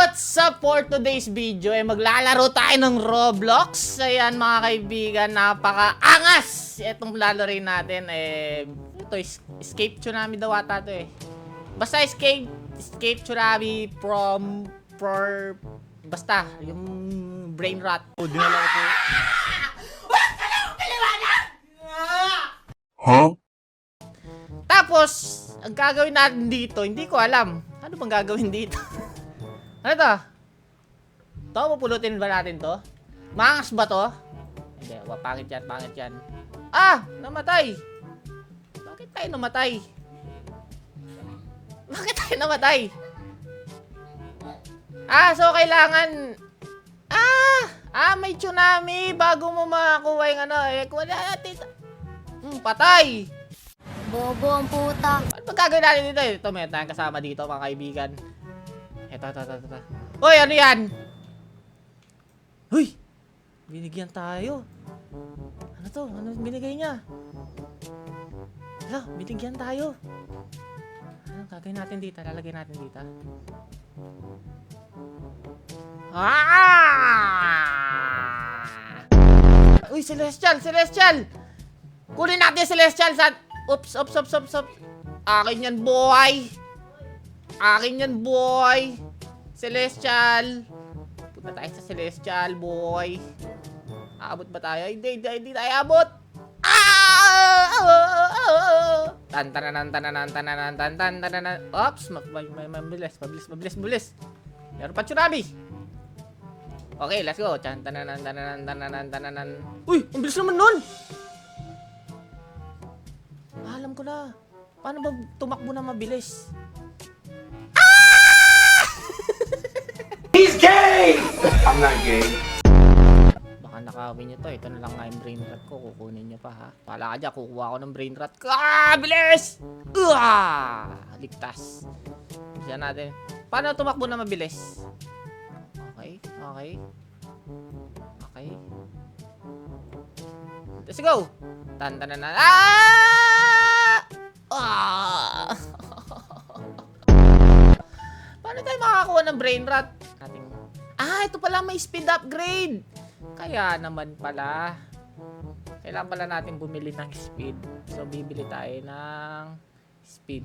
what's up for today's video? Maglalaro tayo ng Roblox. Ayan mga kaibigan, napaka-angas! Itong lalaroin natin, ito, Escape Tsunami daw ata ito Basta Escape Tsunami basta, yung brain rot. Dinala ko po. Huh? Tapos, ang gagawin natin dito, hindi ko alam. Ano bang gagawin dito? Ano to? Ito, pupulutin ba natin to? Maangas ba to? Hindi, pangit yan, pangit yan. Ah! Namatay! Bakit tayo namatay? Bakit tayo namatay? Ah, so kailangan... may tsunami bago mo makakuha yung ano. Kuha natin. Patay! Bobo ang puta. Ano ba gagawin natin dito? Ito, may tayong kasama dito, mga kaibigan. Ito. Hoy, ano yan? Hoy! Binigyan tayo. Ano to? Ano binigay niya? Hala, binigyan tayo. Ano gagawin natin dito? Lalagay natin dito. Uy, Celestial! Kunin natin yung Celestial sa... Oops. Akin yan, boy. Celestial. Punta tayo sa Celestial, boy. Aabot ba tayo? Hindi tayo abot. Tan. Oops, mabilis. Meron pa tsunami. Okay, let's go. Tan. Uy, ang bilis naman nun. Alam ko na. Paano ba tumakbo na mabilis? He's gay! I'm not gay. Baka nakawin nyo to. Ito na lang nga yung brain rot ko. Kukunin nyo pa ha. Pala ka dyan. Kukuha ko ng brain rot. Bilis! Ligtas. Bisa natin. Paano tumakbo na mabilis? Okay. Let's go! Tan-tan-tan. Paano tayo makakakuha ng brain rot? Ito pala may speed upgrade. Kaya naman pala. Kailangan pala natin bumili ng speed. So, bibili tayo ng speed.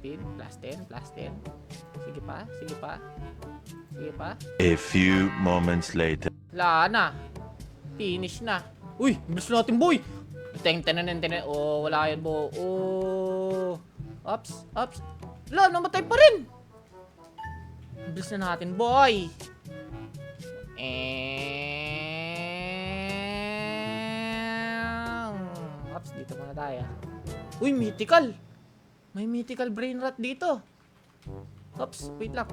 Plus 10. Sige pa. A few moments later. Wala na. Finish na. Uy, bilis natin, boy. Tenen. Oh, wala yan, bo. Oh. Ops. Wala, namatay pa rin. Bilis na natin, boy. Ops, dito muna tayo. Uy, mythical. May mythical brain rot dito. Ops, wait lang.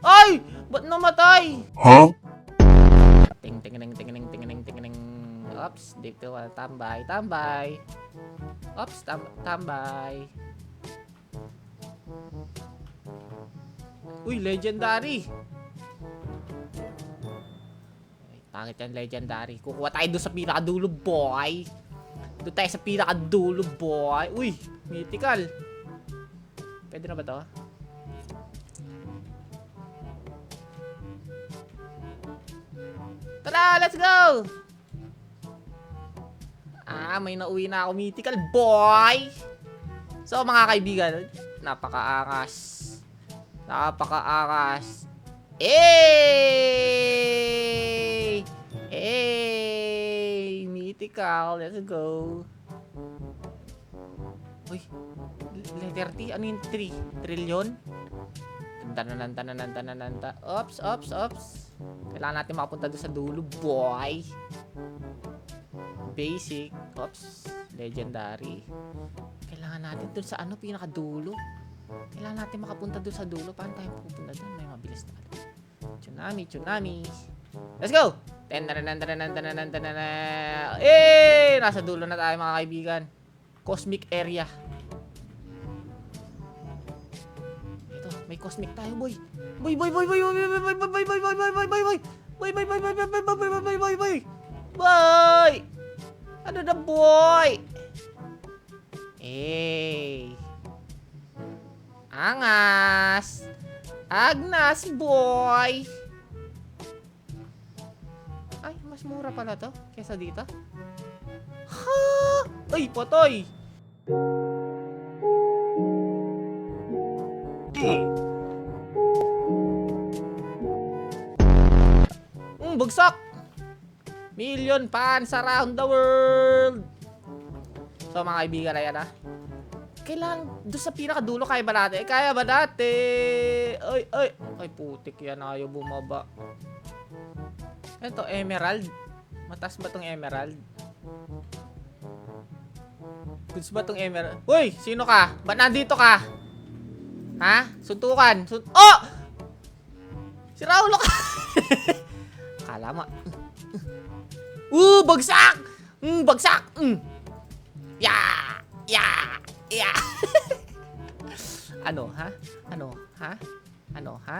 Ay! Ba't namatay? Huh? Ting. Ops, dito tambay. Ops, tambay. Uy, legendary. Pangit yan, legendary. Kukuha tayo doon sa pinakadulo, boy. Doon tayo sa pinakadulo, boy. Uy, mythical. Pwede na ba to? Tara, let's go! May nauwi na ako mythical, boy! So, mga kaibigan, napaka-angas. Mythical, let's go. Uy, letter T, ano yung 3? Trillion? Tanananta. Ops. Kailangan natin makapunta doon sa dulo, boy. Basic. Ops. Legendary. Kailangan natin doon sa pinakadulo. Kailangan natin makapunta doon sa dulo. Paano tayo pupunta doon? May mabilis na. Tsunami. Let's go! Nasa dulo na tayo, mga kaibigan. Cosmic area. Ito, may cosmic tayo, boy. Boy. Boy, boy, boy, boy, boy, boy, boy, boy, boy, boy, boy. Boy! Ano na, boy? Eh. Angas. Agnas, boy. Ay, mas mura pala to kesa dito. Ha! Ay, patay. Bagsak. Million fans around the world. So mga kaibigan, ayan na. Kailangan doon sa pinakadulo, kaya ba natin? Kaya ba natin? Ay, ay. Ay, putik yan. Ayaw bumaba. Ito, emerald. Mataas ba tong emerald? Goods ba tong emerald? Uy, sino ka? Ba't nandito ka? Ha? Suntukan. Oh! Si Raulo ka. Kala mo. Bagsak! Bagsak! Yeah! Yeah! Yeah! Ano, ha? Ano, ha? Ano, ha?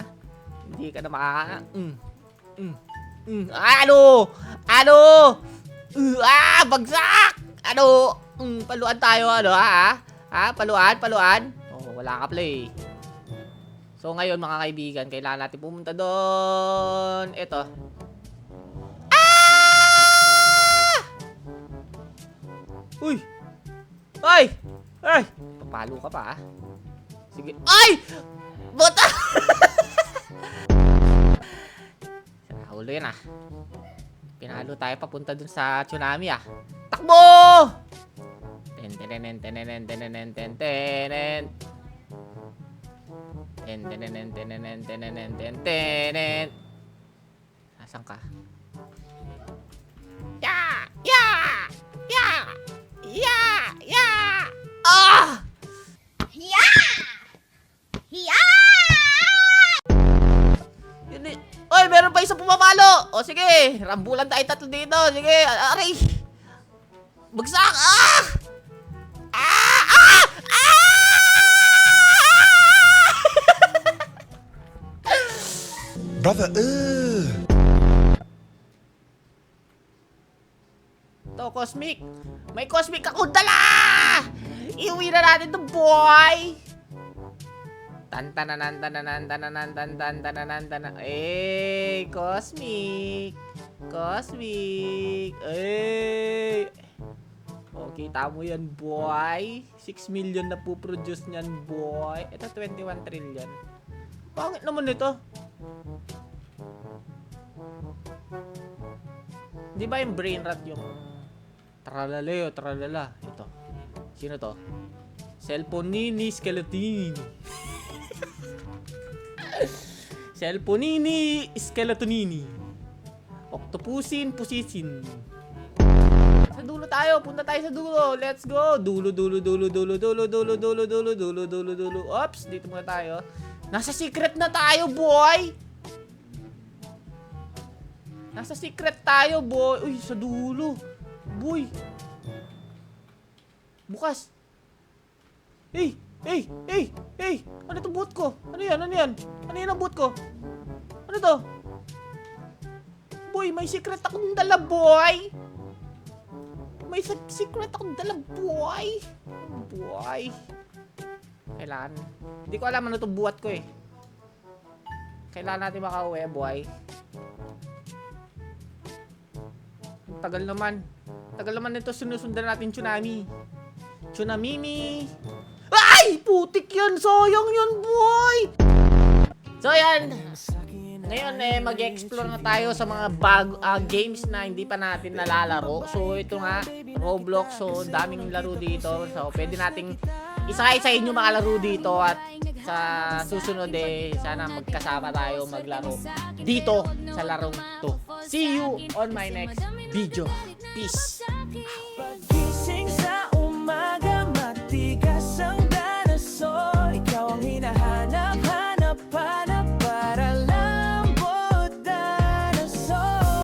Hindi ka na makaka... Ano? Ano? Bagsak! Ano? Paluan tayo, ano, ha? Ha? Paluan? Paluan? Oh, wala ka play. So, ngayon, mga kaibigan, kailangan natin pumunta doon. Ito. Uy! Ay! Ay! Papalo ka pa, ha? Sige. Ay! Bota! Nahulo yan, ah. Pinalo tayo papunta dun sa tsunami, ah. Takbo! Ten-ten-ten-ten-ten-ten-ten-ten-ten. Ten-ten-ten-ten-ten-ten-ten-ten-ten. Nasaan ka? Ya! Ya! Ya! Ya! Ya! Ah! Ya! Ya! Yun eh. Oy, meron pa isa pumapalo. O sige, rambulan tayo tatlo dito. Sige, aray. Bagsak. Ah! Ah! Ah! Brother, To, Cosmic. May Cosmic akong dala! Iuwi na natin to, boy! Tan-tananan-tananan-tananan-tananan-tananan. Eh, Cosmic. Cosmic. Eh. O, kita mo yan, boy. 6 million na po-produce niyan, boy. Ito, 21 trillion. Pangit naman ito. Di ba yung brain rot yung tralala, tralala? Ito. Sino to? Cellponini Skeletonini. Cellponini Skeletonini. Octopusin Pusisin. Sa dulo tayo. Punta tayo sa dulo. Let's go. Dulo, dulo, dulo, dulo, dulo, dulo, dulo, dulo, dulo, dulo, dulo. Oops. Dito muna tayo. Nasa secret na tayo, boy. Nasa secret tayo, boy. Uy, sa dulo. Boy. Bukas. Hey, hey, hey, hey. Ano itong boot ko? Ano yan? Ano yan? Ano yan ang boot ko? Ano to? Boy, may secret akong dala, boy. May secret akong dala, boy. Boy. Kailangan. Hindi ko alam ano itong buhat ko eh. Kailangan natin makauwi, boy. Tagal naman. Tagal naman nito sinusundan natin tsunami. Tsunamini. Ay! Putik yan! Sayang yan, boy! So, yan. Ngayon, mag-explore na tayo sa mga games na hindi pa natin nalalaro. So, ito nga, Roblox. So, daming laro dito. So, pwede nating isa-isahin yung mga laro dito. At sa susunod, sana magkasama tayo maglaro dito sa larong to. See you on my next video. Peace.